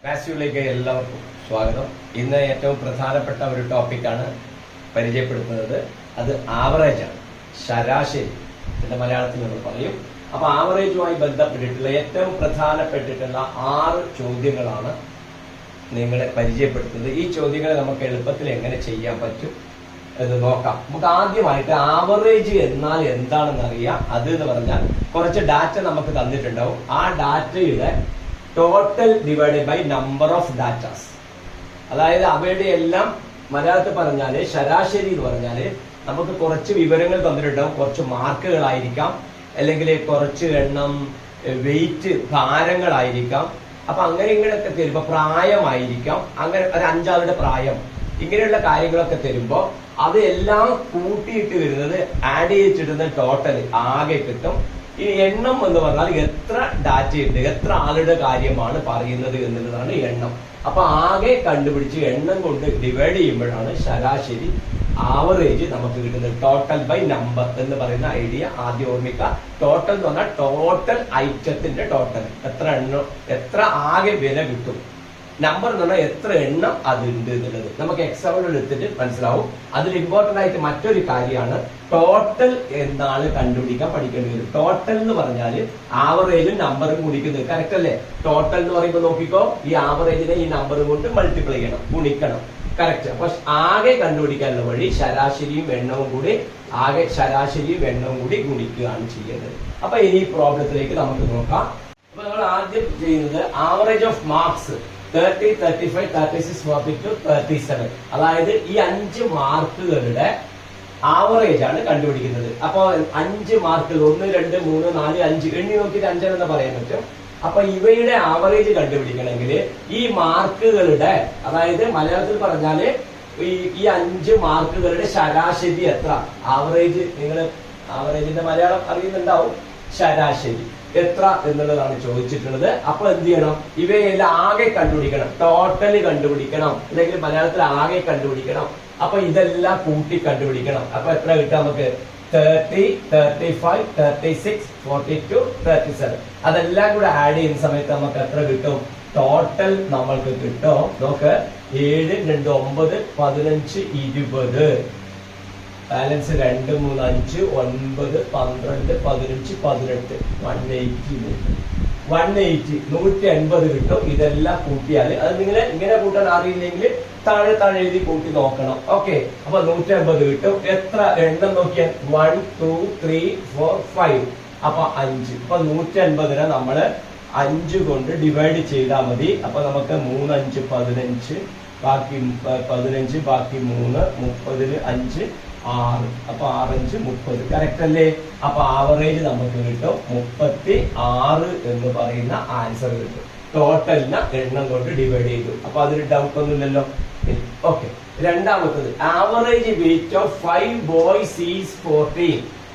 മാത്സിലേക്ക് എല്ലാവർക്കും സ്വാഗതം. ഇന്ന് ഏറ്റവും പ്രധാനപ്പെട്ട ഒരു ടോപ്പിക്കാണ് പരിചയപ്പെടുത്തുന്നത്. അത് ആവറേജ് ആണ്, ശരാശരി എന്റെ മലയാളത്തിൽ നമ്മൾ പറയും. അപ്പൊ ആവറേജുമായി ബന്ധപ്പെട്ടിട്ടുള്ള ഏറ്റവും പ്രധാനപ്പെട്ടിട്ടുള്ള 6 ചോദ്യങ്ങളാണ് നിങ്ങളെ പരിചയപ്പെടുത്തുന്നത്. ഈ ചോദ്യങ്ങളെ നമുക്ക് എളുപ്പത്തിൽ എങ്ങനെ ചെയ്യാൻ പറ്റും എന്ന് നോക്കാം. നമുക്ക് ആദ്യമായിട്ട് ആവറേജ് എന്നാൽ എന്താണെന്ന് അറിയാം. അത് എന്ന് പറഞ്ഞാൽ കുറച്ച് ഡാറ്റ നമുക്ക് തന്നിട്ടുണ്ടാവും. ആ ഡാറ്റയുടെ total divided by number of datas. അതായത് അവയുടെ എല്ലാം മലയാളത്തിൽ പറഞ്ഞാല് ശരാശരി എന്ന് പറഞ്ഞാല് നമുക്ക് കുറച്ച് വിവരങ്ങൾ തന്നിട്ടുണ്ടാവും. കുറച്ച് മാർക്കുകളായിരിക്കാം, അല്ലെങ്കിൽ കുറച്ച് എണ്ണം വെയിറ്റ് ഭാരങ്ങളായിരിക്കാം. അപ്പൊ അങ്ങനെ ഇങ്ങനെയൊക്കെ തരുമ്പോ പ്രായമായിരിക്കാം, അങ്ങനെ ഒരു 5 ആളുടെ പ്രായം, ഇങ്ങനെയുള്ള കാര്യങ്ങളൊക്കെ തരുമ്പോ അത് എല്ലാം കൂട്ടിയിട്ട് വരുന്നത്, ആഡ് ചെയ്തിടുന്ന ടോട്ടൽ ആകെ കിട്ടും. ഈ എണ്ണം എന്ന് പറഞ്ഞാൽ എത്ര ഡാറ്റയുണ്ട്, എത്ര ആളുടെ കാര്യമാണ് പറയുന്നത് എന്നുള്ളതാണ് എണ്ണം. അപ്പൊ ആകെ കണ്ടുപിടിച്ച് എണ്ണം കൊണ്ട് ഡിവൈഡ് ചെയ്യുമ്പോഴാണ് ശരാശരി ആവറേജ് നമുക്ക് കിട്ടുന്നത്. ടോട്ടൽ ബൈ നമ്പർ എന്ന് പറയുന്ന ഐഡിയ ആദ്യം ഓർമ്മിക്കുക. ടോട്ടൽ എന്ന് പറഞ്ഞാൽ ടോട്ടൽ ഐറ്റത്തിന്റെ ടോട്ടൽ, എത്ര എണ്ണം, എത്ര ആകെ വില കിട്ടും. നമ്പർ എന്ന് പറഞ്ഞാൽ എത്ര എണ്ണം അതുണ്ട് എന്നുള്ളത് നമുക്ക് എക്സാമ്പിൾ എടുത്തിട്ട് മനസ്സിലാവും. അതിൽ ഇമ്പോർട്ടന്റ് ആയിട്ട് മറ്റൊരു കാര്യമാണ് ടോട്ടൽ എന്നാണ് കണ്ടുപിടിക്കാൻ പഠിക്കേണ്ടി വരും. ടോട്ടൽ എന്ന് പറഞ്ഞാല് ആവറേജും നമ്പറും ഗുണിക്കുന്നത്. കറക്റ്റ് അല്ലേ? ടോട്ടൽ എന്ന് പറയുമ്പോൾ നോക്കിക്കോ, ഈ ആവറേജിനെ ഈ നമ്പർ കൊണ്ട് മൾട്ടിപ്ലൈ ചെയ്യണം, ഗുണിക്കണം. കറക്റ്റ്. അപ്പൊ ആകെ കണ്ടുപിടിക്കാനുള്ള വഴി ശരാശരിയും എണ്ണവും കൂടി, ആകെ ശരാശരിയും എണ്ണവും കൂടി ഗുണിക്കുകയാണ് ചെയ്യേണ്ടത്. അപ്പൊ ഇനി പ്രോബ്ലത്തിലേക്ക് നമുക്ക് നോക്കാം. അപ്പൊ നമ്മൾ ആദ്യം ചെയ്യുന്നത് ആവറേജ് ഓഫ് മാർക്സ് 30, 35, 36, 42, 37. അതായത് ഈ 5 മാർക്കുകളുടെ ആവറേജ് ആണ് കണ്ടുപിടിക്കുന്നത്. അപ്പൊ 5 മാർക്കുകൾ 1, 2, 3, 4, 5 എണ്ണി നോക്കിയിട്ട് 5 എന്ന് പറയാൻ പറ്റും. അപ്പൊ ഇവയുടെ ആവറേജ് കണ്ടുപിടിക്കണമെങ്കിൽ ഈ മാർക്കുകളുടെ, അതായത് മലയാളത്തിൽ പറഞ്ഞാല് ഈ 5 മാർക്കുകളുടെ ശരാശരി എത്ര, ആവറേജ്, നിങ്ങൾ ആവറേജിന്റെ മലയാളം അറിയുന്നുണ്ടാവും. ശരാശരി എത്ര എന്നുള്ളതാണ് ചോദിച്ചിട്ടുള്ളത്. അപ്പൊ എന്ത് ചെയ്യണം? ഇവയെല്ലാം ആകെ കണ്ടുപിടിക്കണം, ടോട്ടല് കണ്ടുപിടിക്കണം, അല്ലെങ്കിൽ മലയാളത്തിൽ ആകെ കണ്ടുപിടിക്കണം. അപ്പൊ ഇതെല്ലാം കൂട്ടി കണ്ടുപിടിക്കണം. അപ്പൊ എത്ര കിട്ടാം നമുക്ക്? 30, 35, 36, 42, 37. അതെല്ലാം കൂടെ ആഡ് ചെയ്യുന്ന സമയത്ത് നമുക്ക് എത്ര കിട്ടും? ടോട്ടൽ നമ്മൾക്ക് കിട്ടും. നോക്ക്, 7, 2, 9, 15, 20. ബാലൻസ് 2, 3, 5, 9, 12, 15, 18. 180, 180 കിട്ടും. ഇതെല്ലാം കൂട്ടിയാൽ, അത് നിങ്ങൾ ഇങ്ങനെ കൂട്ടാൻ അറിയില്ലെങ്കിൽ താഴെ എഴുതി കൂട്ടി നോക്കണം. ഓക്കെ. അപ്പൊ 180 കിട്ടും. എത്ര എണ്ണം നോക്കിയാൽ 1, 2, 3, 4, 5. അപ്പൊ 5. അപ്പൊ 180 നമ്മള് 5 കൊണ്ട് ഡിവൈഡ് ചെയ്താൽ മതി. അപ്പൊ നമുക്ക് 3, 5, 15, ബാക്കി 15, ബാക്കി 3, 30, 5, 6. അപ്പൊ 6, 5, 30. കറക്റ്റ് അല്ലേ? അപ്പൊ ആവറേജ് നമുക്ക് കിട്ടും 36 എന്ന് പറയുന്ന ആൻസർ കിട്ടും. ടോട്ടലിന് എണ്ണം കൊണ്ട് ഡിവൈഡ് ചെയ്തു. അപ്പൊ അതിന് ഡൗട്ട് ഒന്നുമില്ലല്ലോ. ഓക്കെ. രണ്ടാമത്തത് average weight of 5 boys is 14.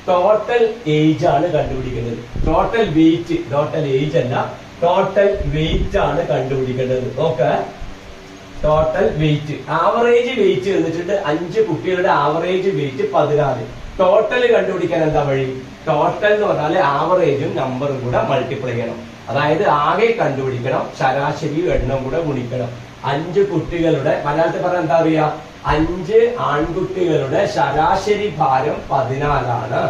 Total age ആണ് കണ്ടുപിടിക്കുന്നത്. ടോട്ടൽ വെയിറ്റ്, ടോട്ടൽ ഏജ് അല്ല, ടോട്ടൽ വെയിറ്റ് ആണ് കണ്ടുപിടിക്കേണ്ടത്. നോക്ക, ടോട്ടൽ വെയിറ്റ്, ആവറേജ് വെയിറ്റ് എന്നിട്ട് 5 കുട്ടികളുടെ ആവറേജ് വെയിറ്റ് 14. ടോട്ടൽ കണ്ടുപിടിക്കാൻ എന്താ വഴി? ടോട്ടൽ എന്ന് പറഞ്ഞാൽ ആവറേജും നമ്പറും കൂടെ മൾട്ടിപ്ലൈ ചെയ്യണം. അതായത് ആകെ കണ്ടുപിടിക്കണം, ശരാശരി എണ്ണം കൂടെ ഗുണിക്കണം. 5 കുട്ടികളുടെ, മലയാളത്തിൽ പറഞ്ഞാൽ എന്താ അറിയാ, 5 ആൺകുട്ടികളുടെ ശരാശരി ഭാരം 14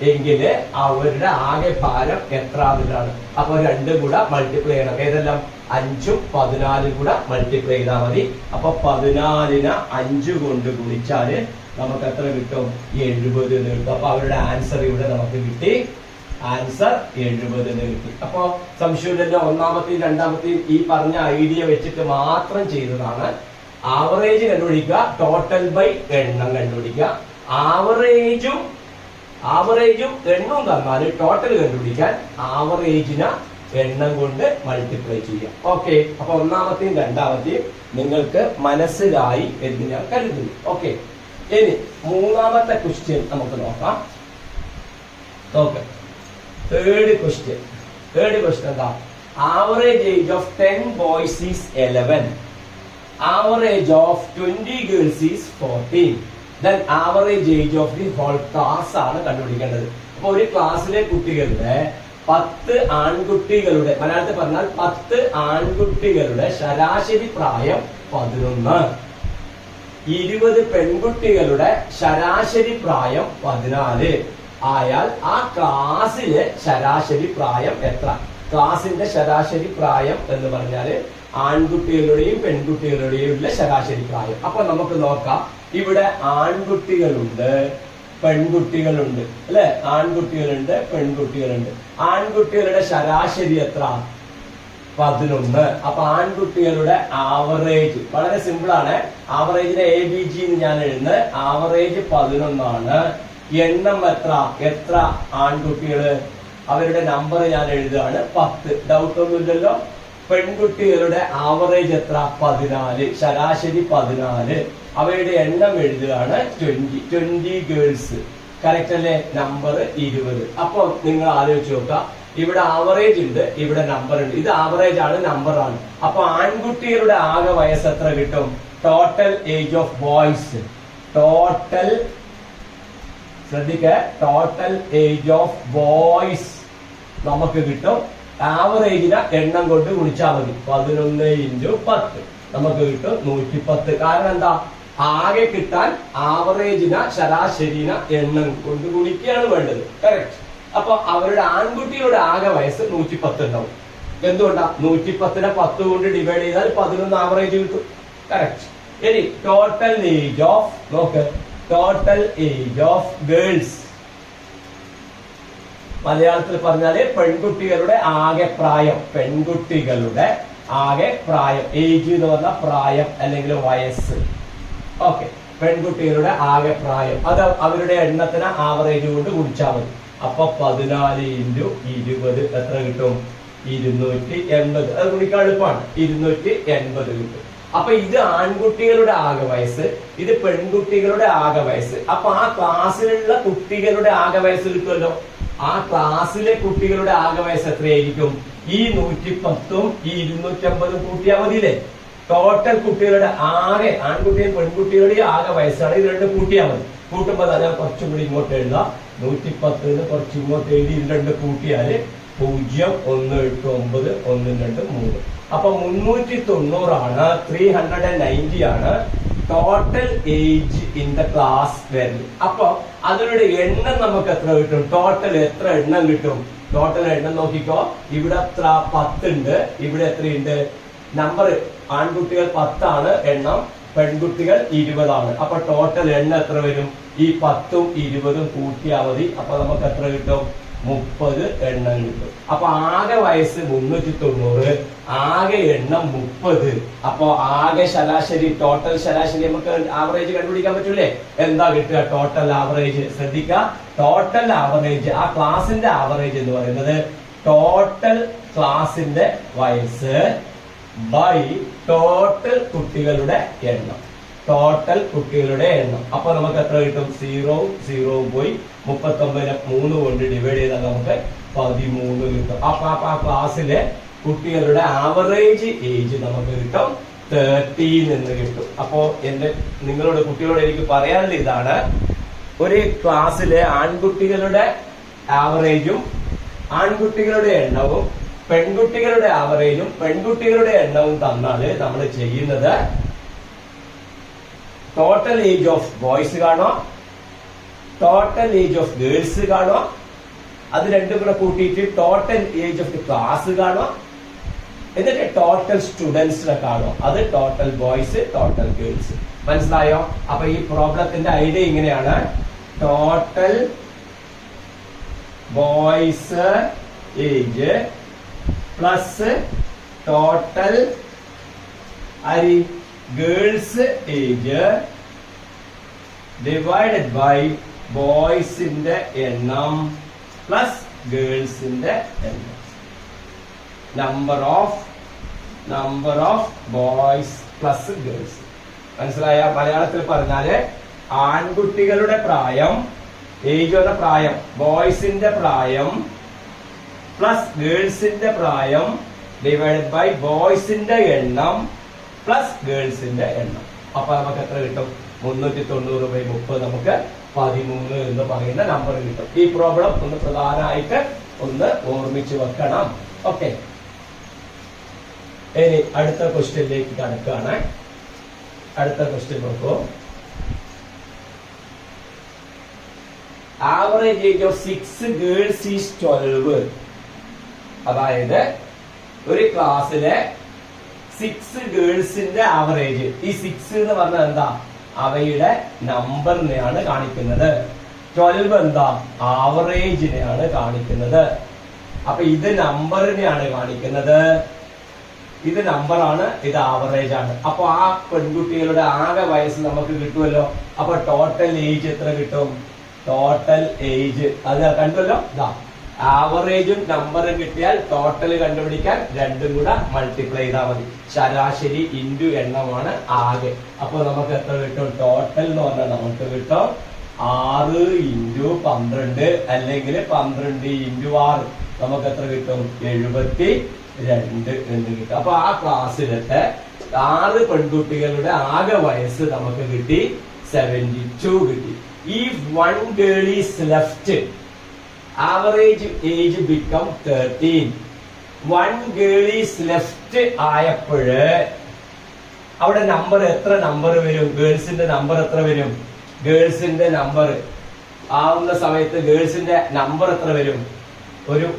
എങ്കില് അവരുടെ ആകെ ഭാരം എത്ര ആളുകളാണ്? അപ്പൊ 2 കൂടെ മൾട്ടിപ്ലൈ ചെയ്യണം. ഏതെല്ലാം? 5ഉം 14 കൂടെ മൾട്ടിപ്ലൈ ചെയ്താൽ മതി. അപ്പൊ 14നെ 5 കൊണ്ട് ഗുണിച്ചാല് നമുക്ക് എത്ര കിട്ടും? 70 എന്ന് കിട്ടും. അപ്പൊ അവരുടെ ആൻസർ ഇവിടെ നമുക്ക് കിട്ടി. ആൻസർ 70 എന്ന് കിട്ടി. അപ്പൊ സംശയമില്ലല്ലോ. ഒന്നാമത്തെയും രണ്ടാമത്തെയും ഈ പറഞ്ഞ ഐഡിയ വെച്ചിട്ട് മാത്രം ചെയ്തതാണ്. ആവറേജ് കണ്ടുപിടിക്കുക, ടോട്ടൽ ബൈ എണ്ണം കണ്ടുപിടിക്കുക. ആവറേജും എണ്ണവും തന്നാൽ ടോട്ടൽ കണ്ടുപിടിക്കാൻ ആവറേജിന് എണ്ണം കൊണ്ട് മൾട്ടിപ്ലൈ ചെയ്യാം. ഓക്കെ. അപ്പൊ ഒന്നാമത്തെയും രണ്ടാമത്തെയും നിങ്ങൾക്ക് മനസ്സിലായി എന്ന് ഞാൻ കരുതുന്നു. ഓക്കെ. ഇനി മൂന്നാമത്തെ ക്വസ്റ്റ്യൻ നമുക്ക് നോക്കാം. നോക്ക്, തേർഡ് ക്വസ്റ്റ്യൻ എന്താ? Average age of 10 boys is 11. Average of 20 girls is 14. Then average age of the whole class ആണ് കണ്ടുപിടിക്കേണ്ടത്. അപ്പൊ ഒരു ക്ലാസ്സിലെ കുട്ടികളുടെ 10 ആൺകുട്ടികളുടെ, മലയാളത്തിൽ പറഞ്ഞാൽ 10 ആൺകുട്ടികളുടെ ശരാശരി പ്രായം 11, 20 പെൺകുട്ടികളുടെ ശരാശരി പ്രായം 14 ആയാൽ ആ ക്ലാസ്സിലെ ശരാശരി പ്രായം എത്ര? ക്ലാസിന്റെ ശരാശരി പ്രായം എന്ന് പറഞ്ഞാല് ആൺകുട്ടികളുടെയും പെൺകുട്ടികളുടെയും ഉള്ള ശരാശരി പ്രായം. അപ്പൊ നമുക്ക് നോക്കാം, ഇവിടെ ആൺകുട്ടികളുണ്ട്, പെൺകുട്ടികളുണ്ട് അല്ലെ? ആൺകുട്ടികളുണ്ട്, പെൺകുട്ടികളുണ്ട്. ആൺകുട്ടികളുടെ ശരാശരി എത്ര? 11. അപ്പൊ ആൺകുട്ടികളുടെ ആവറേജ് വളരെ സിമ്പിൾ ആണ്. ആവറേജിനെ ABG എന്ന് ഞാൻ എഴുതുന്നത്. ആവറേജ് 11 ആണ്. എണ്ണം എത്ര ആൺകുട്ടികള്? അവരുടെ നമ്പർ ഞാൻ എഴുതുകയാണ് 10. ഡൗട്ട് ഒന്നുമില്ലല്ലോ. പെൺകുട്ടികളുടെ ആവറേജ് എത്ര? 14. ശരാശരി 14. അവയുടെ എണ്ണം എഴുതുകയാണ് 20 ഗേൾസ്. കറക്റ്റ് അല്ലേ? നമ്പർ 20. അപ്പൊ നിങ്ങൾ ആലോചിച്ച് നോക്കുക, ഇവിടെ ആവറേജ് ഉണ്ട്, ഇവിടെ നമ്പർ ഉണ്ട്. ഇത് ആവറേജ് ആണ്, നമ്പർ ആണ്. അപ്പൊ ആൺകുട്ടികളുടെ ആകെ വയസ്സ് എത്ര കിട്ടും? Total age of boys, total ശ്രദ്ധിക്ക, ടോട്ടൽ ഏജ് ഓഫ് ബോയ്സ് നമുക്ക് കിട്ടും. ആവറേജിനെ എണ്ണം കൊണ്ട് ഗുണിച്ചാൽ മതി. 11 × 10 നമുക്ക് കിട്ടും 110. കാരണം എന്താ? ആകെ കിട്ടാൻ ആവറേജിനെ, ശരാശരിനെ എണ്ണം കൊണ്ട് ഗുണിക്കുകയാണ് വേണ്ടത്. കറക്റ്റ്. അപ്പൊ അവരുടെ ആൺകുട്ടികളുടെ ആകെ വയസ്സ് 110 ഉണ്ടാവും. എന്തുകൊണ്ടാ? 110നെ 10 കൊണ്ട് ഡിവൈഡ് ചെയ്താൽ 11 ആവറേജ് കിട്ടും. കറക്റ്റ്. ഇനി ടോട്ടൽ ഏജ് ഓഫ്, നോക്ക്, ടോട്ടൽ ഏജ് ഓഫ് ഗേൾസ്, മലയാളത്തിൽ പറഞ്ഞാല് പെൺകുട്ടികളുടെ ആകെ പ്രായം, പെൺകുട്ടികളുടെ ആകെ പ്രായം. ഏജ് എന്ന് പറഞ്ഞാൽ പ്രായം അല്ലെങ്കിൽ വയസ്സ്. ഓക്കെ, പെൺകുട്ടികളുടെ ആകെ പ്രായം അത് അവരുടെ എണ്ണത്തിന് ആവറേജ് കൊണ്ട് ഗുണിച്ചാൽ മതി. അപ്പൊ 14 × 20 എത്ര കിട്ടും? 280. അത് ഗുണിക്കാൻ എളുപ്പമാണ്. 280 കിട്ടും. അപ്പൊ ഇത് ആൺകുട്ടികളുടെ ആകെ വയസ്സ്, ഇത് പെൺകുട്ടികളുടെ ആകെ വയസ്സ്. അപ്പൊ ആ ക്ലാസ്സിലുള്ള കുട്ടികളുടെ ആകെ വയസ്സ് കിട്ടുമല്ലോ. ആ ക്ലാസ്സിലെ കുട്ടികളുടെ ആകെ വയസ്സ് എത്രയായിരിക്കും? ഈ 110ഉം ഈ 250ഉം കൂട്ടിയാൽ മതിയില്ലേ? ടോട്ടൽ കുട്ടികളുടെ ആകെ, ആൺകുട്ടിയും പെൺകുട്ടികളുടെയും ആകെ വയസ്സാണ്. ഇത് രണ്ടും കൂട്ടിയാൽ മതി. കൂട്ടുമ്പോൾ ഞാൻ കുറച്ചും കൂടി ഇങ്ങോട്ട് എഴുതാം. 110 കുറച്ച് ഇങ്ങോട്ട് എഴുതി ഇത് രണ്ടും കൂട്ടിയാല് 0, 1, 8, 9, 1, 2, 3. അപ്പൊ 390 ആണ്, 390 ആണ് total age in the class വരുന്നത്. അപ്പൊ അതിനുള്ള എണ്ണം നമുക്ക് എത്ര കിട്ടും? ടോട്ടൽ എത്ര എണ്ണം കിട്ടും? ടോട്ടൽ എണ്ണം നോക്കിക്കോ. ഇവിടെ എത്ര? 10 ഉണ്ട്. ഇവിടെ എത്രയുണ്ട്? നമ്പർ ആൺകുട്ടികൾ 10 ആണ് എണ്ണം, പെൺകുട്ടികൾ 20 ആണ്. അപ്പൊ ടോട്ടൽ എണ്ണം എത്ര വരും? ഈ 10ഉം 20ഉം കൂട്ടിയാൽ മതി. അപ്പൊ നമുക്ക് എത്ര കിട്ടും? 30 എണ്ണം കിട്ടും. അപ്പൊ ആകെ വയസ്സ് 390, ആകെ എണ്ണം 30. അപ്പൊ ആകെ ശരാശരി, ടോട്ടൽ ശരാശരി നമുക്ക് ആവറേജ് കണ്ടുപിടിക്കാൻ പറ്റൂലേ? എന്താ കിട്ടുക? Total average. ശ്രദ്ധിക്കുക, ടോട്ടൽ ആവറേജ്, ആ ക്ലാസിന്റെ ആവറേജ് എന്ന് പറയുന്നത് ടോട്ടൽ ക്ലാസിന്റെ വയസ്സ് ബൈ ടോട്ടൽ കുട്ടികളുടെ എണ്ണം, ടോട്ടൽ കുട്ടികളുടെ എണ്ണം. അപ്പൊ നമുക്ക് എത്ര കിട്ടും? 0 പോയി 39നെ 3 കൊണ്ട് ഡിവൈഡ് ചെയ്താൽ നമുക്ക് 13 കിട്ടും. അപ്പൊ ആ ക്ലാസ്സിലെ കുട്ടികളുടെ ആവറേജ് ഏജ് നമുക്ക് കിട്ടും 13 എന്ന് കിട്ടും. അപ്പോ നിങ്ങളോട് കുട്ടികളോട് എനിക്ക് പറയാനുള്ള ഇതാണ്, ഒരു ക്ലാസ്സിലെ ആൺകുട്ടികളുടെ ആവറേജും ആൺകുട്ടികളുടെ എണ്ണവും പെൺകുട്ടികളുടെ ആവറേജും പെൺകുട്ടികളുടെ എണ്ണവും തന്നാല് നമ്മൾ ചെയ്യുന്നത് ടോട്ടൽ ഏജ് ഓഫ് ബോയ്സ് കാണോ, ടോട്ടൽ ഏജ് ഓഫ് ഗേൾസ് കാണോ, അത് രണ്ടും കൂടെ കൂട്ടിയിട്ട് total age of the class കാണോ, എന്നിട്ട് ടോട്ടൽ സ്റ്റുഡൻസിനെ കാണോ. അത് ടോട്ടൽ ബോയ്സ്, ടോട്ടൽ ഗേൾസ്. മനസ്സിലായോ? അപ്പൊ ഈ പ്രോബ്ലത്തിന്റെ ഐഡിയ ഇങ്ങനെയാണ്: total boys age plus total girls age divided by ബോയ്സിന്റെ എണ്ണം പ്ലസ് ഗേൾസിന്റെ എണ്ണം. Number of boys plus girls. മനസ്സിലായ? മലയാളത്തിൽ പറഞ്ഞാല് ആൺകുട്ടികളുടെ പ്രായം, ഏജ് എന്ന പ്രായം, ബോയ്സിന്റെ പ്രായം പ്ലസ് ഗേൾസിന്റെ പ്രായം ഡിവൈഡഡ് ബൈ ബോയ്സിന്റെ എണ്ണം പ്ലസ് ഗേൾസിന്റെ എണ്ണം. അപ്പൊ നമുക്ക് എത്ര കിട്ടും? 390/30 നമുക്ക് 13 എന്ന് പറയുന്ന നമ്പർ കിട്ടും. ഈ പ്രോബ്ലം ഒന്ന് പ്രധാനമായിട്ട് ഒന്ന് ഓർമ്മിച്ചു വെക്കണം. ഓക്കെ, ഇനി അടുത്ത ക്വസ്റ്റ്യനിലേക്ക് കടക്കുകയാണ്. അടുത്ത ക്വസ്റ്റ്യൻ നോക്കൂ. Average age of 6 girls is 12. അതായത് ഒരു ക്ലാസ്സിലെ 6 ഗേൾസിന്റെ ആവറേജ്. ഈ 6 എന്ന് പറഞ്ഞാൽ എന്താ? അവയുടെ നമ്പറിനെയാണ് കാണിക്കുന്നത്. 12 എന്താ? ആവറേജിനെയാണ് കാണിക്കുന്നത്. അപ്പൊ ഇത് നമ്പറിനെയാണ് കാണിക്കുന്നത്. ഇത് നമ്പറാണ്, ഇത് ആവറേജ് ആണ്. അപ്പൊ ആ പെൺകുട്ടികളുടെ ആകെ വയസ്സ് നമുക്ക് കിട്ടുമല്ലോ. അപ്പൊ ടോട്ടൽ ഏജ് എത്ര കിട്ടും? ടോട്ടൽ ഏജ് അത് കണ്ടല്ലോ. ഇതാ ആവറേജും നമ്പറും കിട്ടിയാൽ ടോട്ടൽ കണ്ടുപിടിക്കാൻ രണ്ടും കൂടെ മൾട്ടിപ്ലൈ ചെയ്താൽ മതി. ശരാശരി ഇൻറ്റു എണ്ണമാണ് ആകെ. അപ്പൊ നമുക്ക് എത്ര കിട്ടും? ടോട്ടൽ എന്ന് പറഞ്ഞാൽ നമുക്ക് കിട്ടും 6 × 12 അല്ലെങ്കിൽ 12 × 6. നമുക്ക് എത്ര കിട്ടും? 72 എന്ന് കിട്ടും. അപ്പൊ ആ ക്ലാസ്സിലത്തെ 6 പെൺകുട്ടികളുടെ ആകെ വയസ്സ് നമുക്ക് കിട്ടി 72 കിട്ടി. If one girl is left, average age become 13. One girl is left ആയപ്പോഴ് അവിടെ നമ്പർ എത്ര നമ്പർ വരും? ഗേൾസിന്റെ നമ്പർ എത്ര വരും? ഗേൾസിന്റെ നമ്പർ ആവുന്ന സമയത്ത് ഗേൾസിന്റെ നമ്പർ എത്ര വരും?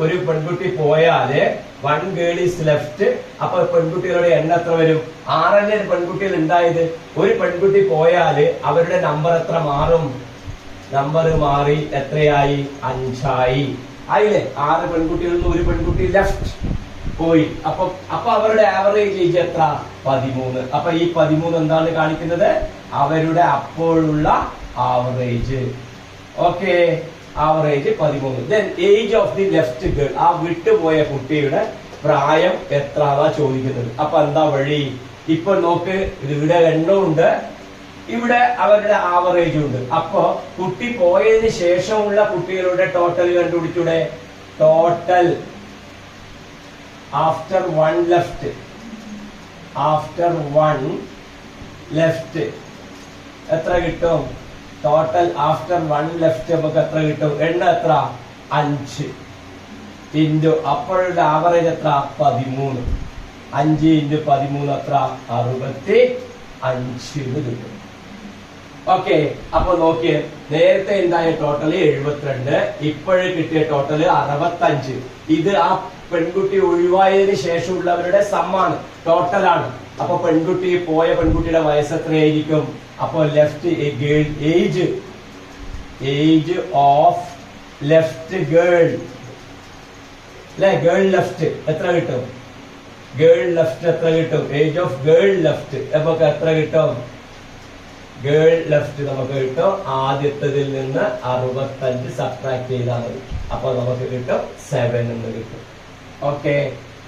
ഒരു പെൺകുട്ടി പോയാല് 1 girl is left. അപ്പൊ പെൺകുട്ടികളുടെ എണ്ണം എത്ര വരും? 6 പെൺകുട്ടികൾ ഉണ്ടായത്. ഒരു പെൺകുട്ടി പോയാല് അവരുടെ നമ്പർ എത്ര മാറും? നമ്പർ മാറി എത്രയായി? 5 ആയി. ആയില്ലേ? 6 പെൺകുട്ടികളിൽ നിന്ന് ഒരു പെൺകുട്ടി ലെഫ്റ്റ് പോയി. അപ്പൊ അവരുടെ ആവറേജ് ഏജ് എത്ര? 13. അപ്പൊ ഈ 13 എന്താണ് കാണിക്കുന്നത്? അവരുടെ അപ്പോഴുള്ള average. Okay, average 13. Then age of the left girl, ആ വിട്ടുപോയ കുട്ടിയുടെ പ്രായം എത്രയാ ചോദിക്കുന്നത്. അപ്പൊ എന്താ വഴി? ഇപ്പൊ നോക്ക്, ഇവിടെ എണ്ണമുണ്ട്, ഇവിടെ അവരുടെ ആവറേജും ഉണ്ട്. അപ്പൊ കുട്ടി പോയതിന് ശേഷമുള്ള കുട്ടികളുടെ ടോട്ടൽ കണ്ടുപിടിച്ചൂടെ? Total after 1 left, after 1 left എത്ര കിട്ടും? ടോട്ടൽ ആഫ്റ്റർ 1 ലെഫ്റ്റ് നമുക്ക് എത്ര കിട്ടും? എണ്ണ എത്ര? 5 ഇൻറ്റു അപ്പോഴുടെ ആവറേജ് എത്ര? 13. 5 × 13 എത്ര? 65 കിട്ടും. ഓക്കെ, അപ്പൊ നോക്കിയേ, നേരത്തെ ഉണ്ടായ ടോട്ടൽ 72, ഇപ്പോഴും കിട്ടിയ ടോട്ടൽ 65. ഇത് ആ പെൺകുട്ടി ഒഴിവായതിനു ശേഷമുള്ളവരുടെ സമ്മാണ്, ടോട്ടലാണ്. അപ്പൊ പോയ പെൺകുട്ടിയുടെ വയസ്സ് എത്രയായിരിക്കും? അപ്പൊ left age of left girl അല്ലെ? ഗേൾ ലെഫ്റ്റ് എത്ര കിട്ടും? ഗേൾ ലെഫ്റ്റ് എത്ര കിട്ടും? ഏജ് ഓഫ് ഗേൾ ലെഫ്റ്റ് നമുക്ക് എത്ര കിട്ടും? ഗേൾ ലെഫ്റ്റ് നമുക്ക് കിട്ടും ആദ്യത്തതിൽ നിന്ന് 65 സബ്ട്രാക്ട് ചെയ്താൽ മതി. അപ്പൊ നമുക്ക് കിട്ടും 7 എന്ന് കിട്ടും. ഓക്കെ,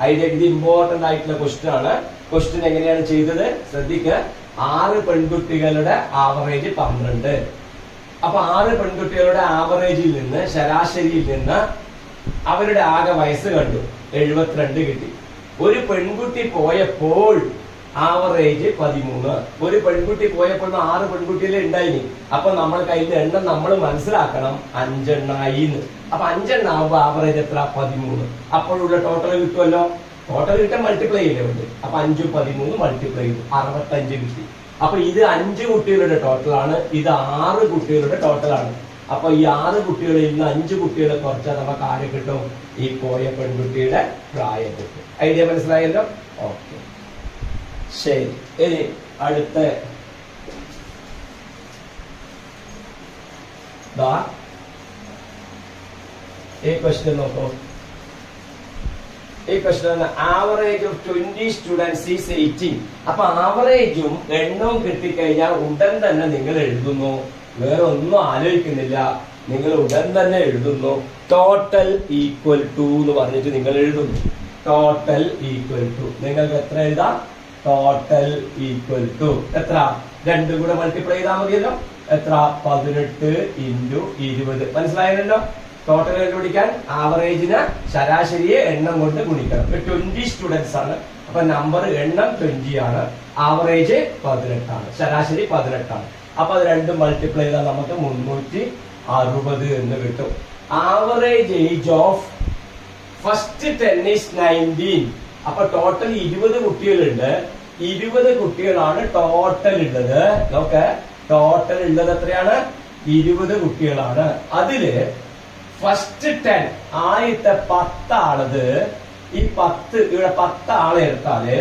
അതിന്റെ ഇത് ഇമ്പോർട്ടന്റ് ആയിട്ടുള്ള ക്വസ്റ്റ്യൻ ആണ്. ക്വസ്റ്റ്യൻ എങ്ങനെയാണ് ചെയ്തത് ശ്രദ്ധിക്കുക. 6 പെൺകുട്ടികളുടെ ആവറേജ് 12. അപ്പൊ 6 പെൺകുട്ടികളുടെ ആവറേജിൽ നിന്ന്, ശരാശരിയിൽ നിന്ന് അവരുടെ ആകെ വയസ്സ് കണ്ടു, 72 കിട്ടി. ഒരു പെൺകുട്ടി പോയപ്പോൾ ആവറേജ് 13. ഒരു പെൺകുട്ടി പോയപ്പോൾ 6 പെൺകുട്ടികളെ ഉണ്ടായിനി. അപ്പൊ നമ്മൾ കയ്യിൽ എണ്ണം നമ്മൾ മനസ്സിലാക്കണം, 5 എണ്ണായി. അപ്പൊ 5 എണ്ണാവുമ്പോ ആവറേജ് എത്ര? 13. അപ്പോഴുള്ള ടോട്ടൽ കിട്ടുമല്ലോ. ടോട്ടൽ കിട്ടാൻ മൾട്ടിപ്ലൈ ചെയ്യേ ഉണ്ട്. അപ്പൊ 5 13 മൾട്ടിപ്ലൈ ചെയ്തു 65 കിട്ടി. അപ്പൊ ഇത് 5 കുട്ടികളുടെ ടോട്ടലാണ്, ഇത് 6 കുട്ടികളുടെ ടോട്ടലാണ്. അപ്പൊ ഈ 6 കുട്ടികളിൽ നിന്ന് 5 കുട്ടികളെ കുറച്ചാൽ നമുക്ക് ആരെ കിട്ടും? ഈ പോയ പെൺകുട്ടിയുടെ പ്രായം കിട്ടും. ഐഡിയ മനസ്സിലായല്ലോ? ഓക്കെ, ശരി. ഇനി അടുത്ത ഈ ക്വസ്റ്റ്യൻ നോക്കൂ. ഈ question average of 20 students is 18. അപ്പൊ ആവറേജും എണ്ണവും കിട്ടിക്കഴിഞ്ഞാൽ ഉടൻ തന്നെ നിങ്ങൾ എഴുതുന്നു, വേറെ ഒന്നും ആലോചിക്കുന്നില്ല, നിങ്ങൾ ഉടൻ തന്നെ എഴുതുന്നു. ടോട്ടൽ ഈക്വൽ ടു എന്ന് പറഞ്ഞിട്ട് നിങ്ങൾ എഴുതുന്നു. ടോട്ടൽ ഈക്വൽ ടു നിങ്ങൾക്ക് എത്ര എഴുതാം? ടോട്ടൽ ഈക്വൽ ടു എത്ര? 2 കൂടെ മൾട്ടിപ്ലൈ ചെയ്താൽ മതിയല്ലോ. എത്ര? 18 × 20. മനസ്സിലായല്ലോ? ടോട്ടൽ കണ്ടുപിടിക്കാൻ ആവറേജിന് ശരാശരിയെ എണ്ണം കൊണ്ട് ഗുണിക്കണം. 20 സ്റ്റുഡൻസ് ആണ്. അപ്പൊ നമ്പർ എണ്ണം 20 ആണ്, ആവറേജ് 18 ആണ്, ശരാശരി 18 ആണ്. അപ്പൊ അത് രണ്ടും മൾട്ടിപ്ലൈ ചെയ്താൽ നമുക്ക് 360 എന്ന് കിട്ടും. Average age of first 10 is 19. അപ്പൊ ടോട്ടൽ 20 കുട്ടികളുണ്ട്. 20 കുട്ടികളാണ് ടോട്ടൽ ഉള്ളത്. നോക്ക്, ടോട്ടൽ ഉള്ളത് എത്രയാണ്? 20 കുട്ടികളാണ്. അതില് ഫസ്റ്റ് 10 ആദ്യത്തെ 10 ആളത്, ഈ 10 ഇവിടെ 10 ആളെ എടുത്താല്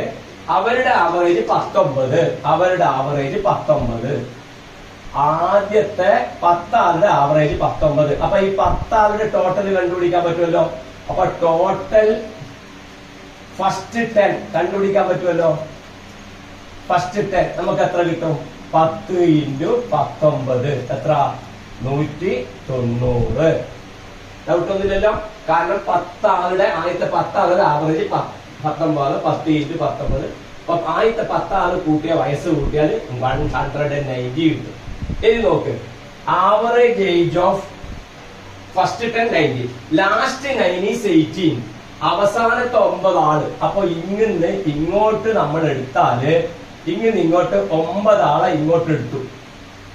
അവരുടെ ആവറേജ് 19. അവരുടെ ആവറേജ് 19. ആദ്യത്തെ 10 ആളുടെ ആവറേജ് 19. അപ്പൊ ഈ 10 ആളുടെ ടോട്ടൽ കണ്ടുപിടിക്കാൻ പറ്റുമല്ലോ. അപ്പൊ ടോട്ടൽ ഫസ്റ്റ് 10 കണ്ടുപിടിക്കാൻ പറ്റുമല്ലോ. ഫസ്റ്റ് 10 നമുക്ക് എത്ര കിട്ടും? 10 × 19 എത്ര? 190. ഡൗട്ട് ഒന്നുമില്ലല്ലോ. കാരണം 10 ആളുടെ ആദ്യത്തെ 10 ആളുടെ ആവറേജ് 19. 10 × 19. അപ്പൊ ആദ്യത്തെ 10 ആള് കൂട്ടിയ വയസ്സ് കൂട്ടിയാൽ 190 കിട്ടും. ഇനി നോക്ക്, average age of first 10 90, last 9 is 18. അവസാനത്തെ 9 ആള്. അപ്പൊ ഇങ്ങനെ ഇങ്ങോട്ട് നമ്മൾ എടുത്താല്, ഇങ്ങനെ ഇങ്ങോട്ട് 9 ആളെ ഇങ്ങോട്ട് എടുത്തു.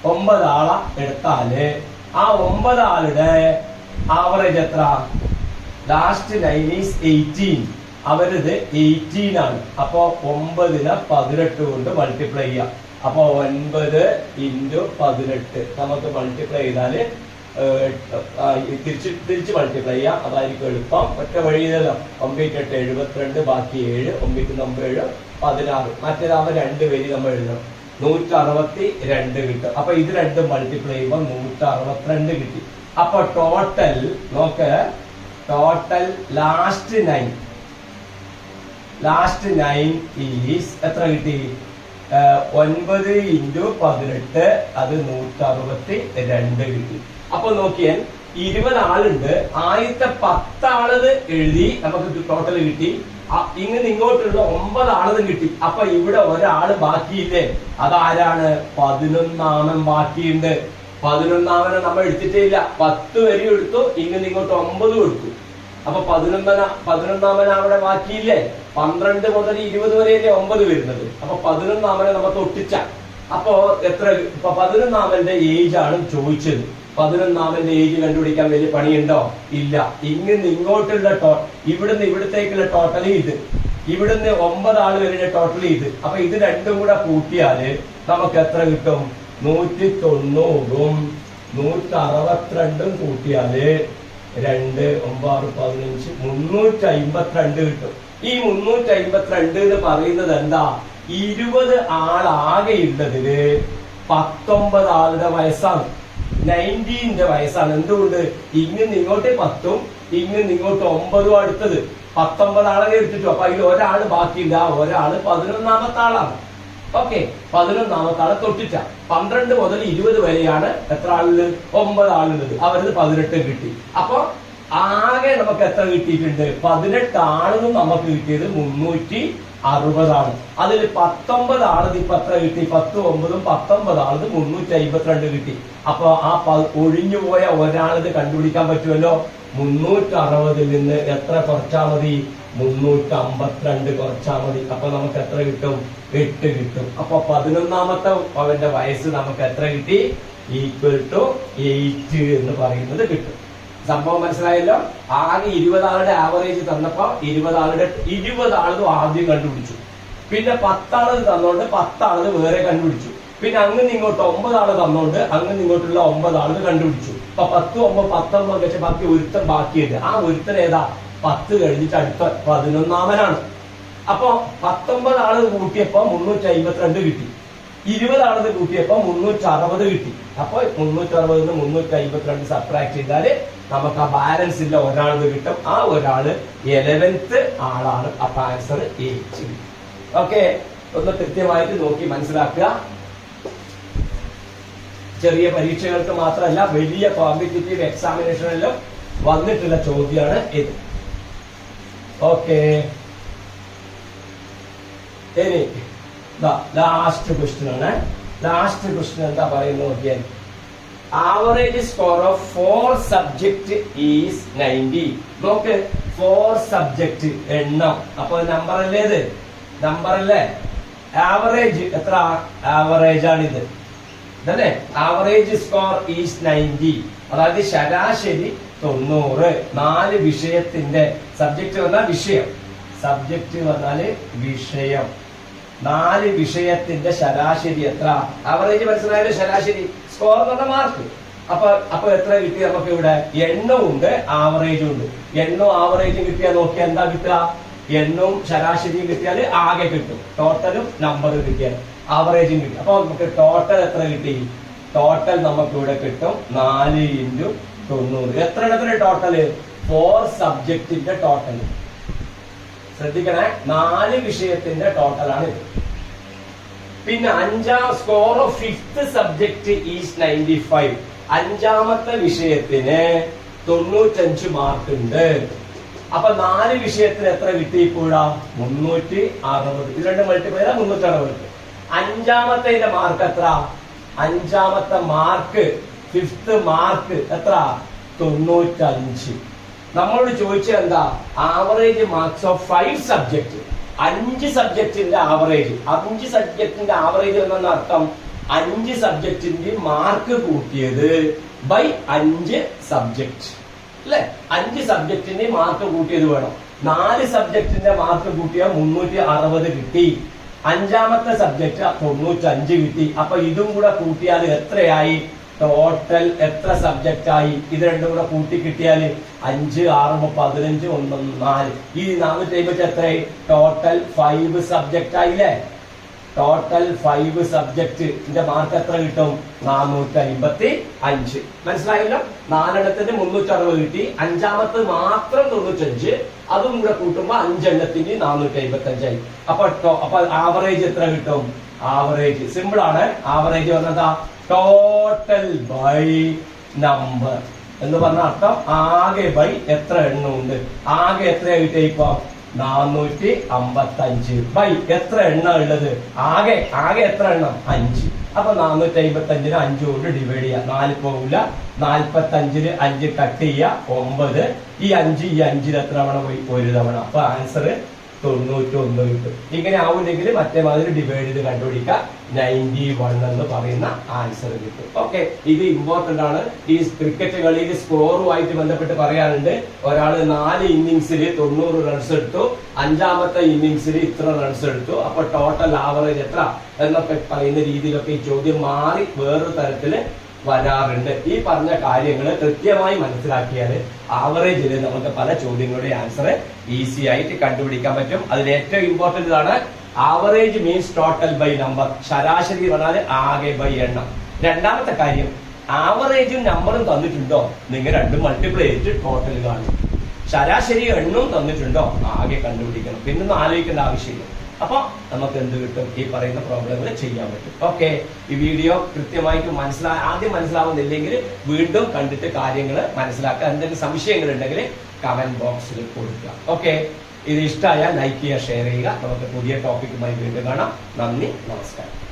9 ആളെ എടുത്താല് ആ 9 ആളുടെ ആവറേജ് എത്ര? Last 9 is 18. അവരത് 18 ആണ്. അപ്പൊ 9നെ 18 കൊണ്ട് മൾട്ടിപ്ലൈ ചെയ്യാം. അപ്പൊ 9 × 18 നമുക്ക് മൾട്ടിപ്ലൈ ചെയ്താല് തിരിച്ച് മൾട്ടിപ്ലൈ ചെയ്യാം. അതായിരിക്കും എളുപ്പം. ഒറ്റ വഴിയിലല്ലോ. 9 × 8 72, ബാക്കി 7, 9 × 9 16. മറ്റേതാവുമ്പോ 2 വരി നമ്മൾ എഴുതണം. 162 കിട്ടും. അപ്പൊ ഇത് രണ്ടും മൾട്ടിപ്ലൈ ചെയ്യുമ്പോൾ 162 കിട്ടി. അപ്പൊ ടോട്ടൽ നോക്ക്, ടോട്ടൽ ലാസ്റ്റ് 9 ഈസ് എത്ര കിട്ടി? 9 × 18 അത് 162 കിട്ടി. അപ്പൊ നോക്കിയാൽ 20 ആളുണ്ട്. ആദ്യത്തെ 10 ആളത് എഴുതി, നമുക്ക് ടോട്ടൽ കിട്ടി. ഇങ്ങനെ ഇങ്ങോട്ടുള്ള 9 ആളതും കിട്ടി. അപ്പൊ ഇവിടെ ഒരാള് ബാക്കിയില്ലേ? അതാരാണ്? 11ാമൻ ബാക്കിയുണ്ട്. 11ാമനെ നമ്മൾ എടുത്തിട്ടേ ഇല്ല. 10 വരി എടുത്തു, ഇങ്ങനെ ഇങ്ങോട്ട് 9 എടുത്തു. അപ്പൊ 11ാമൻ അവിടെ ബാക്കിയില്ലേ? 12 മുതൽ 20 വരെയല്ലേ 9 വരുന്നത്. അപ്പൊ 11ാമനെ നമുക്ക് ഒട്ടിച്ച. അപ്പോ എത്ര? 11ാമന്റെ ഏജ് ആണ് ചോദിച്ചത്. 11ാമന്റെ ഏജ് കണ്ടുപിടിക്കാൻ വലിയ പണിയുണ്ടോ? ഇല്ല. ഇങ്ങനെ ഇങ്ങോട്ടുള്ള ഇവിടുന്ന് ഇവിടത്തേക്കുള്ള ടോട്ടൽ ഇത്, ഇവിടുന്ന് 9 ആള് വരെ ടോട്ടൽ ഇത്. അപ്പൊ ഇത് രണ്ടും കൂടെ കൂട്ടിയാല് നമുക്ക് എത്ര കിട്ടും? 190ഉം 162ഉം കൂട്ടിയാല് 2, 9, 15, 352 കിട്ടും. ഈ 352 എന്ന് പറയുന്നത് എന്താ? 20 ആളാകെയുള്ളതില് 19 ആളുടെ വയസ്സാണ്. 19ന്റെ വയസ്സാണ്. എന്തുകൊണ്ട്? ഇങ്ങനെ ഇങ്ങോട്ട് 10ഉം ഇങ്ങനെ ഇങ്ങോട്ട് 9ഉം അടുത്തത്. 19 ആളെ എടുത്തിട്ടു. അപ്പൊ അതിൽ ഒരാള് ബാക്കിയില്ല. ആ ഒരാള് 11ാമത്തെ ആളാണ്. ഓക്കെ, 11ാമത്തെ ആളെ തൊട്ടിട്ട. 12 മുതൽ 20 വരെയാണ് എത്ര ആളുള്ളത്? 9 ആളുള്ളത്. അവരത് 18 കിട്ടി. അപ്പൊ ആകെ നമുക്ക് എത്ര കിട്ടിയിട്ടുണ്ട്? 18 ആളെന്നും നമുക്ക് കിട്ടിയത് 360 ആണ്. അതിൽ 19 ആളത് ഇപ്പൊ എത്ര കിട്ടി? 10, 9, 19 ആളത് 352 കിട്ടി. അപ്പൊ ആ ഒഴിഞ്ഞുപോയ ഒരാളത് കണ്ടുപിടിക്കാൻ പറ്റുമല്ലോ. 360ൽ നിന്ന് എത്ര കുറച്ചാ മതി? 352 കുറച്ചാ മതി. അപ്പൊ നമുക്ക് എത്ര കിട്ടും? 8 കിട്ടും. അപ്പൊ 11ാമത്തെ അവന്റെ വയസ്സ് നമുക്ക് എത്ര കിട്ടി? ഈക്വൽ ടു 8 എന്ന് പറയുന്നത് കിട്ടും. സംഭവം മനസ്സിലായല്ലോ. ആകെ 20 ആളുടെ ആവറേജ് തന്നപ്പോ 20 ആളത് ആദ്യം കണ്ടുപിടിച്ചു. പിന്നെ 10 ആളത് തന്നോണ്ട് 10 ആളത് വേറെ കണ്ടുപിടിച്ചു. പിന്നെ അങ്ങനെ ഇങ്ങോട്ട് 9 ആള് തന്നോണ്ട് അങ്ങനെ ഇങ്ങോട്ടുള്ള 9 ആളത് കണ്ടുപിടിച്ചു. അപ്പൊ 10, 9, 19 വെച്ച് ബാക്കി ഒരുത്തൻ ബാക്കിയുണ്ട്. ആ ഒരുത്തൻ ഏതാ? 10 കഴിഞ്ഞിട്ട് അടുത്ത 11ാമനാണ്. അപ്പൊ 19 ആള് കൂട്ടിയപ്പോ 352 കിട്ടി. 20 ആളത് കൂട്ടിയപ്പോ 360 കിട്ടി. അപ്പൊ 360 352 സബ്ട്രാക്ട് ചെയ്താല് നമുക്ക് ആ ബാലൻസ് ഇല്ല ഒരാളത് കിട്ടും. ആ ഒരാള് 11th ആളാണ്. അപ്പൊ ആൻസർ 8. ഓക്കെ, ഒന്ന് കൃത്യമായിട്ട് നോക്കി മനസ്സിലാക്കുക. ചെറിയ പരീക്ഷകൾക്ക് മാത്രമല്ല, വലിയ കോമ്പറ്റീറ്റീവ് എക്സാമിനേഷനിലും വന്നിട്ടുള്ള ചോദ്യമാണ് ഇത്. ഓക്കെ, ഇനി ലാസ്റ്റ് ക്വസ്റ്റ്യൻ ആണ്. ലാസ്റ്റ് ക്വസ്റ്റ്യൻ എന്താ പറയുന്നത് നോക്കിയാൽ, average score of 4 subject is 90. നോക്ക്, 4 സബ്ജക്ട് എണ്ണം. അപ്പൊ നമ്പർ അല്ലേ ഇത്? നമ്പർ അല്ലേ? ആവറേജ് എത്ര? ആവറേജ് ആണിത്. ഇതല്ലേ ആവറേജ് സ്കോർ ഈസ് 90. അതായത് ശരാശരി 90. 4 വിഷയത്തിന്റെ സബ്ജക്റ്റ് പറഞ്ഞാൽ വിഷയം, സബ്ജക്റ്റ് പറഞ്ഞാല് വിഷയം. 4 വിഷയത്തിന്റെ ശരാശരി എത്ര? ആവറേജ് മനസ്സിലായാലും ശരാശരി സ്കോർ എന്ന് പറഞ്ഞ മാർക്ക്. അപ്പൊ എത്ര കിട്ടി നമുക്ക് ഇവിടെ? എണ്ണവും ഉണ്ട് ആവറേജും ഉണ്ട്. എണ്ണവും ആവറേജും കിട്ടിയാൽ നോക്കിയാൽ എന്താ കിട്ടുക? എണ്ണവും ശരാശരിയും കിട്ടിയാൽ ആകെ കിട്ടും. ടോട്ടലും നമ്പറും കിട്ടിയാൽ ആവറേജും കിട്ടും. അപ്പൊ നമുക്ക് ടോട്ടൽ എത്ര കിട്ടി? ടോട്ടൽ നമുക്ക് ഇവിടെ കിട്ടും 4 × 90. എത്ര എണ്ണത്തിന്റെ ടോട്ടല്? 4 സബ്ജക്റ്റിന്റെ ടോട്ടൽ. ശ്രദ്ധിക്കണേ, 4 വിഷയത്തിന്റെ ടോട്ടലാണ് ഇത്. പിന്നെ 5ാം score of 5th subject is 95. 5ാമത്തെ വിഷയത്തിന് 95 മാർക്ക് ഉണ്ട്. അപ്പൊ 4 വിഷയത്തിന് എത്ര കിട്ടി? ഇപ്പോഴാ 360. ഇത് രണ്ട് മൾട്ടിപ്ലൈ 360. 5ാമത്തെ മാർക്ക് എത്ര? 5ാമത്തെ മാർക്ക് 5th മാർക്ക് എത്ര? 95. നമ്മളോട് ചോദിച്ചത് എന്താ? Average marks of 5 subject. 5 സബ്ജക്റ്റിന്റെ ആവറേജ്. 5 സബ്ജക്റ്റിന്റെ ആവറേജ് എന്ന അർത്ഥം 5 സബ്ജക്റ്റിന്റെ മാർക്ക് കൂട്ടിയത് ബൈ 5 സബ്ജക്ട് അല്ലെ? 5 സബ്ജക്റ്റിന്റെ മാർക്ക് കൂട്ടിയത് വേണം. 4 സബ്ജക്റ്റിന്റെ മാർക്ക് കൂട്ടിയാൽ 360 കിട്ടി. 5ാമത്തെ സബ്ജക്ട് 95 കിട്ടി. അപ്പൊ ഇതും കൂടെ കൂട്ടിയാൽ എത്രയായി? ടോട്ടൽ എത്ര സബ്ജക്റ്റ് ആയി? ഇത് രണ്ടും കൂടെ കൂട്ടി കിട്ടിയാല് 5, 6, 15, 1, 4. ഈ 450 എത്രയായി? ടോട്ടൽ 5 സബ്ജക്റ്റ് ആയില്ലേ? ടോട്ടൽ 5 സബ്ജക്റ്റിന്റെ മാർക്ക് എത്ര കിട്ടും? 455. മനസ്സിലായല്ലോ? 4 360 കിട്ടി. 5ാമത്തെ മാത്രം 95. അതും കൂടെ കൂട്ടുമ്പോ 5 എണ്ണത്തിന് 455 ആയി. അപ്പൊ ആവറേജ് എത്ര കിട്ടും? ആവറേജ് സിമ്പിൾ ആണ്. ആവറേജ് വന്നതാ ടോട്ടൽ ബൈ നമ്പർ എന്ന് പറഞ്ഞ അർത്ഥം ആകെ ബൈ എത്ര എണ്ണം ഉണ്ട്. ആകെ എത്ര കിട്ടിയ? ഇപ്പൊ 455 ബൈ എത്ര എണ്ണം ഉള്ളത്? ആകെ എത്ര എണ്ണം? 5. അപ്പൊ 455 5 കൊണ്ട് ഡിവൈഡ് ചെയ്യാം. 4 പോകില്ല. 45 5 കട്ട് ചെയ്യുക 9. ഈ 5 എത്ര തവണ പോയി? 1 തവണ. അപ്പൊ ആൻസർ 91 കിട്ടും. ഇങ്ങനെ ആവില്ലെങ്കിൽ മറ്റേ മാതിരി ഡിവൈഡ് ചെയ്ത് കണ്ടുപിടിക്കുക. 91 എന്ന് പറയുന്ന ആൻസർ കിട്ടും. ഓക്കെ, ഇത് ഇമ്പോർട്ടന്റ് ആണ്. ഈ ക്രിക്കറ്റ് കളിയിൽ സ്കോറുമായിട്ട് ബന്ധപ്പെട്ട് പറയാനുണ്ട്. ഒരാള് 4 ഇന്നിങ്സിൽ 90 റൺസ് എടുത്തു, 5ാമത്തെ ഇന്നിങ്സിൽ ഇത്ര റൺസ് എടുത്തു. അപ്പൊ ടോട്ടൽ ആവറേജ് എത്ര എന്നൊക്കെ പറയുന്ന രീതിയിലൊക്കെ ഈ ചോദ്യം മാറി വേറൊരു തരത്തില് വരാറുണ്ട്. ഈ പറഞ്ഞ കാര്യങ്ങൾ കൃത്യമായി മനസ്സിലാക്കിയാൽ ആവറേജിൽ നമുക്ക് പല ചോദ്യങ്ങളുടെ ആൻസർ ഈസി ആയിട്ട് കണ്ടുപിടിക്കാൻ പറ്റും. അതിൽ ഏറ്റവും ഇമ്പോർട്ടന്റ് ഇതാണ്. Average means total by number. ശരാശരി പറഞ്ഞാൽ ആകെ ബൈ എണ്ണം. രണ്ടാമത്തെ കാര്യം, ആവറേജും നമ്പറും തന്നിട്ടുണ്ടോ? നിങ്ങൾ രണ്ടും മൾട്ടിപ്ലൈ ചെയ്തിട്ട് ടോട്ടൽ കാണും. ശരാശരി എണ്ണവും തന്നിട്ടുണ്ടോ? ആകെ കണ്ടുപിടിക്കണം. പിന്നൊന്നും ആലോചിക്കേണ്ട ആവശ്യമില്ല. അപ്പൊ നമുക്ക് എന്ത് കിട്ടും? ഈ പറയുന്ന പ്രോബ്ലങ്ങൾ ചെയ്യാൻ പറ്റും. ഓക്കെ, ഈ വീഡിയോ കൃത്യമായിട്ട് ആദ്യം മനസ്സിലാവുന്നില്ലെങ്കിൽ വീണ്ടും കണ്ടിട്ട് കാര്യങ്ങൾ മനസ്സിലാക്കുക. എന്തെങ്കിലും സംശയങ്ങൾ ഉണ്ടെങ്കിൽ കമന്റ് ബോക്സിൽ കൊടുക്കുക. ഓക്കെ, ഇത് ഇഷ്ടമായാൽ ലൈക്ക് ചെയ്യുക, ഷെയർ ചെയ്യുക. നമുക്ക് പുതിയ ടോപ്പിക്കുമായി വീണ്ടും കാണാം. നന്ദി, നമസ്കാരം.